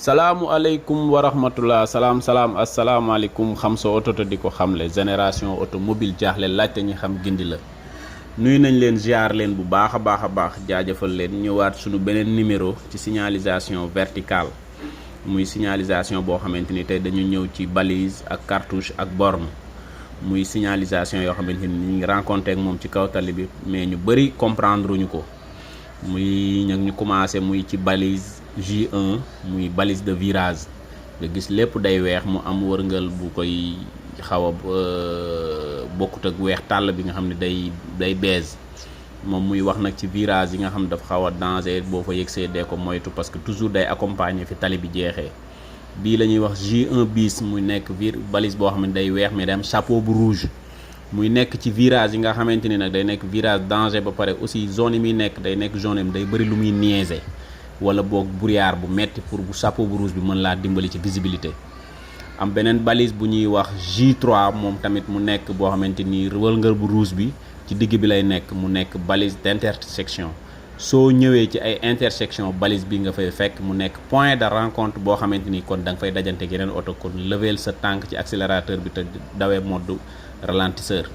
salaamualeykum wa rahmatullah salaam asalaamaaleykum xam sa oto te di ko xamle génération automobile jaaxle laajte ñi xam gindi la nuyu nañ leen ziar leen bu baax a baax jaajëfal leen ñëwaat suñu beneen numéro ci signalisation verticale muy signalisation boo xamante ni tey dañu ñëw ci balise ak cartouche ak borne muy signalisation yoo xamante ni ñu ngi rencontré ak moom ci kaw tali bi mais ñu bëri comprendre uñu ko muy nag ñu commencé muy ci balise J1 muy balise de virage nga gis lépp day weex mu am wërngal bu koy xaw a bokkut ak weex tàll bi nga xam ne day beige moom muy wax nag ci virage yi nga xam ne dafa xaw a danger boo fa yëgsee dee ko moytu parce que toujours day accompagner fi tali bi jeexee bii la ñuy wax J1 bis muy nekk balise boo xam ne day weex mais day am chapeau bu rouge muy nekk ci virage yi nga xamante ni nag day nekk virage danger ba pare aussi zone yi muy nekk day nekk zone yi day bëri lu muy niaiser wala boog brouillard bu metti pour bu chapeau bu rouge bi mën laa dimbali ci visibilité am beneen balise bu ñuy wax J3 moom tamit mu nekk boo xamante ni wërngal bu rouge bi ci digg bi lay nekk mu nekk balise d'intersection soo ñëwee ci ay intersection balise bi nga fay fekk mu nekk point de rencontre boo xamante ni kon da nga fay dajante yeneen oto kon lever sa tànk ci accélérateur bi te dawee mode ralentisseur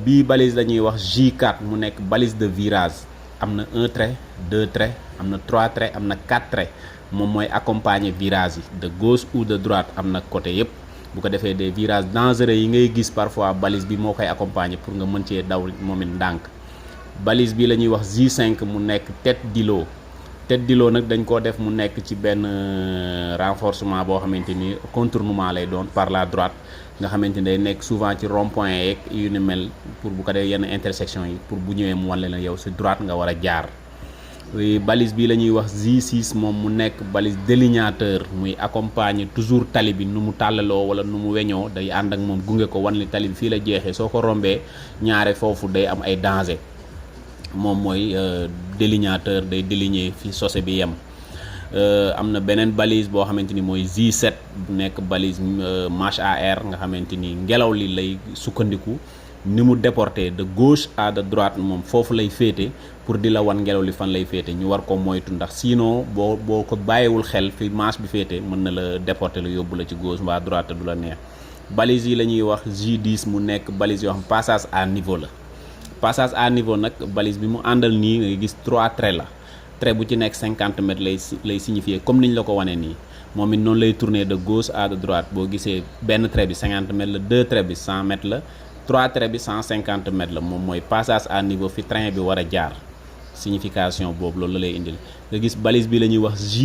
bii balise la ñuy wax J4 mu nekk balise de virage am na 1 trait 2 traits am na 3 traits am na 4 traits moom mooy accompagner virage yi de gauche ou de droite am na côté yëpp bu ko defee des virages dangereux yi ngay gis parfois balise bi moo koy accompagner pour nga mën cee daw moom it ndànk balise bi la ñuy wax J5 mu nekk tête d'îlot nag dañ koo def mu nekk ci benn renforcement boo xamante ni contournement lay doon par la droite nga xamante ni day nekk souvent ci rond point yeeg yu ni mel pour bu ko dee yenn intersection yi pour bu ñëwee mu wan leen yow si droite nga war a jaar balise bi la ñuy wax J6 moom mu nekk balise délignateur muy accompagner toujours tali bi nu mu tàllaloo wala nu mu weñoo day ànd ak moom gunge ko wan li tali bi fii la jeexee soo ko rombee ñaare foofu day am ay danger moom mooy délignateur day déligner fi chaussée bi yem am na beneen balise boo xamante ni mooy J7 bu nekk balise marche à air nga xamante ni ngelaw li lay sukkandiku ni mu déporté de gauche à de droite moom foofu lay féete pour di la wan ngelaw li fan lay féete ñu war ko moytu ndax sinon boo ko bàyyiwul xel fi marche bi féete mën na la déporté la yóbbu la ci gauche mbaa droite te du la neex balise yi la ñuy wax J10 mu nekk balise yoo xam passage à niveau la passage à niveau nag balise bi mu àndal nii nga gis 3 traits la trait bu ci nekk 50 mètres lay signifier comme niñ la ko wanee nii moom it noonu lay tourner de gauche à de droite boo gisee benn trait bi 50 mètres la 2 traits bi 100 mètres la 3 traits bi 150 mètres la moom mooy passage à niveau fi train bi war a jaar signification boobu loolu la lay indil nga gis balise bi la ñuy wax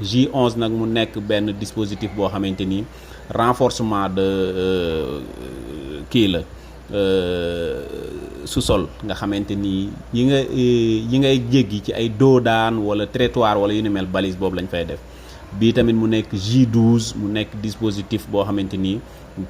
J11 nag mu nekk benn dispositif boo xamante ni renforcement de kii la sous-sol nga xamante ni yi ngay jéggi ci ay doodaan wala trottoir wala yu ni mel balise boobu lañ fay def bii tamit mu nekk J12 mu nekk dispositif boo xamante ni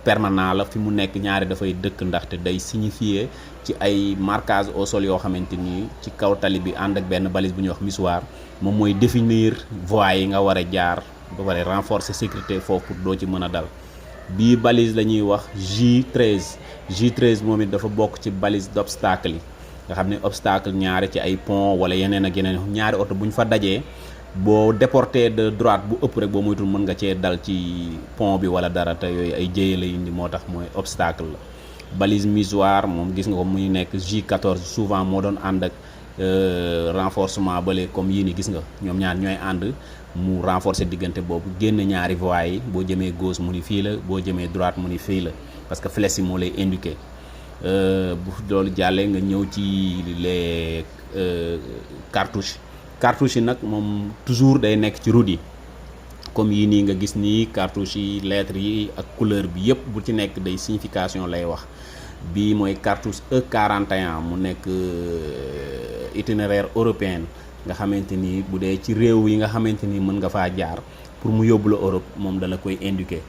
permanent la fi mu nekk ñaari dafay dëkk ndaxte day signifier ci ay marquage au sol yoo xamante ni ci kaw tali bi ànd ak benn balise bu ñuy wax missoir moom mooy définir voies yi nga war a jaar ba pare renforcer sécurité foofu pour doo ci mën a dal bii balise la ñuy wax J13 moom it dafa bokk ci balise d'obstacle yi nga xam ne obstacle ñaari ci ay pont wala yeneen ak yeneen ñaari oto bu ñu fa dajee boo déporté de droite bu ëpp rek boo moytul mën nga cee dal ci pont bi wala dara te yooyu ay jéye la indi moo tax mooy obstacle la balise missoir moom gis nga ko muy nekk J14 souvent moo doon ànd ak renforcement bale comme yii ni gis nga ñoom ñaar ñooy ànd mu renforcer diggante boobu génn ñaari voies yi boo jëmee gauche mu ni fii la boo jëmee droite mu ni fii la parce que flèche yi moo lay indiqué bu loolu jàllee nga ñëw ci les cartouches yi nag moom toujours day nekk ci route yi comme yii nii nga gis nii cartouche yi lettres yi ak couleur bi yëpp bu ci nekk day signification lay wax bii mooy cartouche E41 mu nekk itinéraire européen nga xamante ni bu dee ci réew yi nga xamante ni mën nga faa jaar pour mu yóbbu la Europe moom dala koy indiquer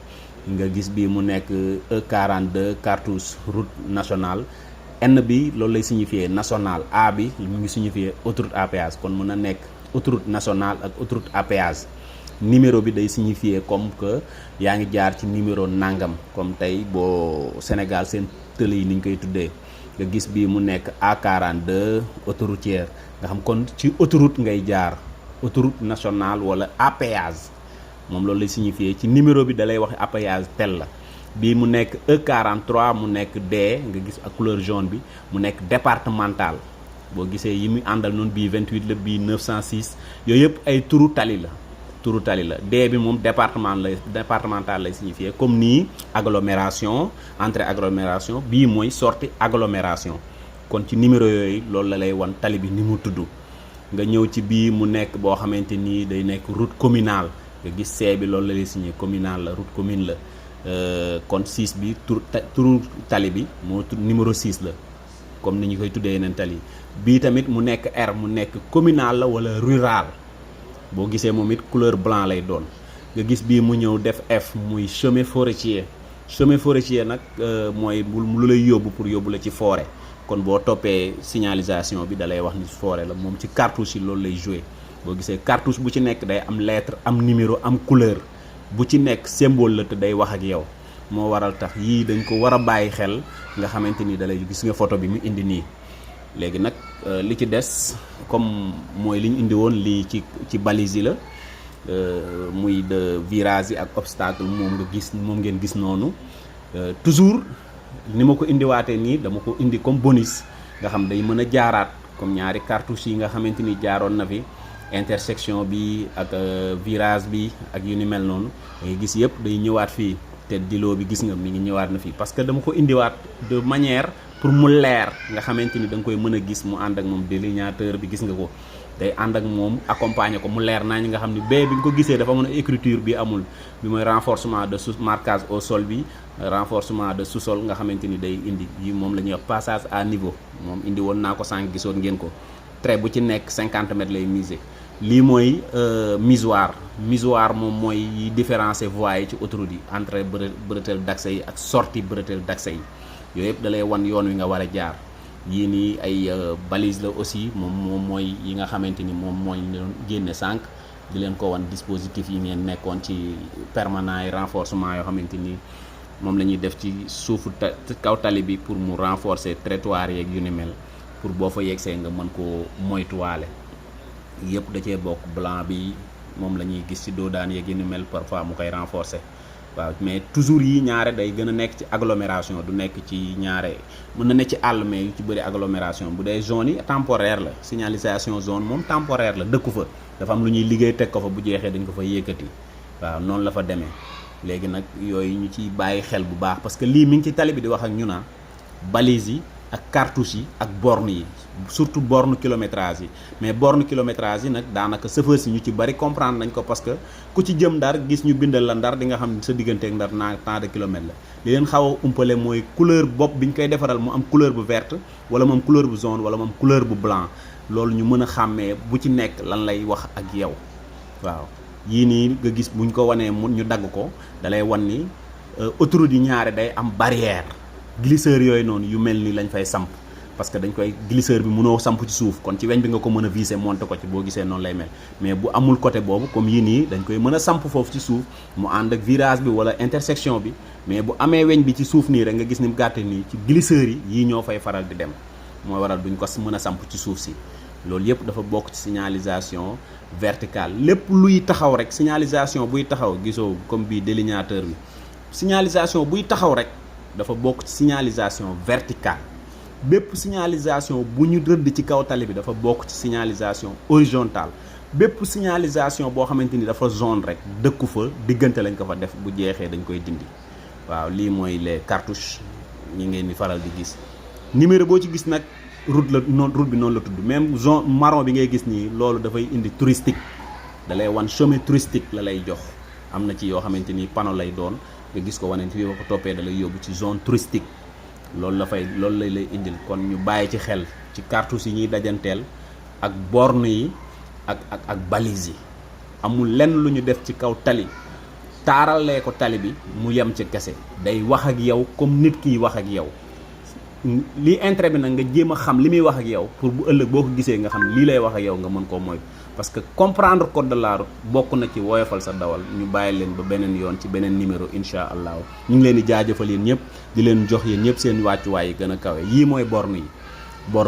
nga gis bii mu nekk E42 cartouche route nationale N bi loolu lay signifier national A bi mu ngi signifier autoroute à péage kon mën na nekk autoroute nationale ak autoroute à péage numéro bi day signifier comme que yaa ngi jaar ci numéro nangam comme tey boo Sénégal seen tëli yi ni ñu koy tuddee nga gis bii mu nekk A42 autoroutière nga xam kon ci autoroute ngay jaar autoroute nationale wala à péage moom loolu lay signifier. ci numéro bi da lay wax à péage tel la. bii mu nekk E43 mu nekk D nga gis ak couleur jaune bi mu nekk départemental boo gisee yi muy àndal noonu bii 28 la bii 906 yooyu yëpp ay turu tali la. turu tali la. D bi moom départemental lay signifier comme nii agglomération entrée agglomération bii mooy sortie agglomération kon ci numéro yooyu loolu la lay wan tali bi ni mu tudd. nga ñëw ci bii mu nekk boo xamante nii day nekk route communale nga gis C bi loolu la lay signifier communale la route commune la. kon 6 bi turu tali bi moo numéro 6 la comme ni ñu koy tuddee yeneen tali bii tamit mu nekk R mu nekk communal la wala rural boo gisee moom it couleur blanc lay doon. nga gis bii mu ñëw def F muy chemin forestier. chemin forestier nag mooy lu lay yóbbu pour yóbbu la ci forêt kon boo toppee signalisation bi da lay wax ni forêt la moom ci cartouche yi loolu lay joué. boo gisee cartouche bu ci nekk day am lettre am numéro am couleur bu ci nekk symbole la te day wax ak yow moo waral tax yii dañ ko war a bàyyi xel nga xamante ni dalay gis nga photo bi mu indi nii. léegi nag li ci des comme mooy li ñu indi woon lii ci balise yi la muy de virage yi ak obstacle moom ngeen gis noonu toujours ni ma ko indiwaatee nii dama ko indi comme bonus nga xam day mën a jaaraat comme ñaari cartouche yi nga xamante ni jaaroon na fi. intersection bi ak virage bi ak yu ni mel noonu ngay gis yëpp day ñëwaat fii te dilo bi gis nga mi ngi ñëwaat na fii parce que dama ko indiwaat de manière pour mu leer nga xamante ni da nga koy mën a gis mu ànd ak moom délignateur bi gis nga ko day ànd ak moom accompagner ko mu leer naa ñi nga xam ni bee bi nga ko gisee dafa mën a écriture bi amul bi mooy renforcement de marquage au sol bi renforcement de sous-sol nga xamante ni day indi yi moom la ñuy wax passage à niveau moom indi woon naa ko sànq gisoon ngeen ko trait bu ci nekk 50 mètres lay miser. lii mooy misoir moom mooy yi différencier voies yi ci autoroute yi entrée bretelle d'accès yi ak sortie bretelle d'accès yi yooyu yëpp da lay wan yoon wi nga war a jaar. yii nii ay balise la aussi moom mooy yi nga xamante ni moom mooy génne sànq di leen ko wan dispositif yi ngeen nekkoon ci permanent yi renforcement yoo xamante ni moom la ñuy def ci suufu kaw tali bi pour mu renforcer trottoir yeeg yu ni mel pour boo fa yegsee nga mën koo moytuwaale. yëpp da cee bokk blanc bi moom la ñuy gis ci doodaan yeeg yu ni mel parfois mu koy renforcer waaw mais toujours yi ñaare day gën a nekk ci agglomération du nekk ci ñaare mën na nekk ci àll mais yu ci bëri agglomération bu dee zone yi temporaire la signalisation zone moom temporaire la dëkku fa dafa am lu ñuy liggéey teg ko fa bu jeexee dañ ko fa yëkkati waaw noonu la fa demee. léegi nag yooyu ñu ciy bàyyi xel bu baax parce que lii mi ngi ci tali bi di wax ak ñu naa balise yi ak cartouche yi ak borne yi surtout borne kilométrage yi mais borne kilométrage yi nag daanaka chauffeur si ñu ci bari comprendre nañ ko parce que ku ci jëm Ndar gis ñu bindal la Ndar di nga xam sa digganteeg Ndar naa tant de kilomètres la li leen xaw a umpale mooy couleur bopp bi ñu koy defaral mu am couleur bu verte wala mu am couleur bu jaune wala mu am couleur bu blanc loolu ñu mën a xàmmee bu ci nekk lan lay wax ak yow waaw. yii nii nga gis buñ ko wanee mu ñu dagg ko dalay wan ni autoroute yi ñaare day am barrière glisseur yooyu noonu yu mel ni lañ fay samp parce que dañ koy glisseur bi mënoo samp ci suuf kon ci weñ bi nga ko mën a visser monter ko ci boo gisee noonu lay mel mais bu amul côté boobu comme yii nii dañ koy mën a samp foofu ci suuf mu ànd ak virage bi wala intersection bi mais bu amee weñ bi ci suuf nii rek nga gis ni mu gàtte nii ci glisseur yi yii ñoo fay faral di dem moo waral duñ ko mën a samp ci suuf si loolu yëpp dafa bokk ci signalisation verticale lépp luy taxaw rek signalisation buy taxaw gisoo comme bii délignateur bi signalisation buy taxaw rek dafa bokk ci signalisation verticale bépp signalisation bu ñu rëdd ci kaw tali bi dafa bokk ci signalisation horizontale bépp signalisation boo xamante ni dafa zone rek dëkku fa diggante lañ ko fa def bu jeexee dañ koy dindi waaw lii mooy les cartouches ñi ngeen di faral di gis numéro boo ci gis nag route la noonu route bi noonu la tudd même zone marron bi ngay gis nii loolu dafay indi touristique da lay wan chemin touristique la lay jox am na ci yoo xamante ni panneau lay doon nga gis ko wane fi boo ko toppee da lay yóbbu ci zone touristique loolu loolu lay indil kon ñu bàyyi ci xel ci cartouches yi ñuy dajanteel ak borne yi ak balise yi amul lenn lu ñu def ci kaw tali taaralee ko tali bi mu yem ci kese day wax ak yow comme nit kiy wax ak yow lii intérêt bi nag nga jéem a xam li muy wax ak yow pour bu ëllëg boo ko gisee nga xam lii lay wax ak yow nga mën koo moytu parce que comprendre code de la route bokk na ci woyofal sa dawal ñu bàyyi leen ba beneen yoon ci beneen numéro incha allah ñu ngi leen di jaajëfal yéen ñëpp di leen jox yéen ñëpp seen wàccuwaay yi gën a kawe yii mooy borne yi borne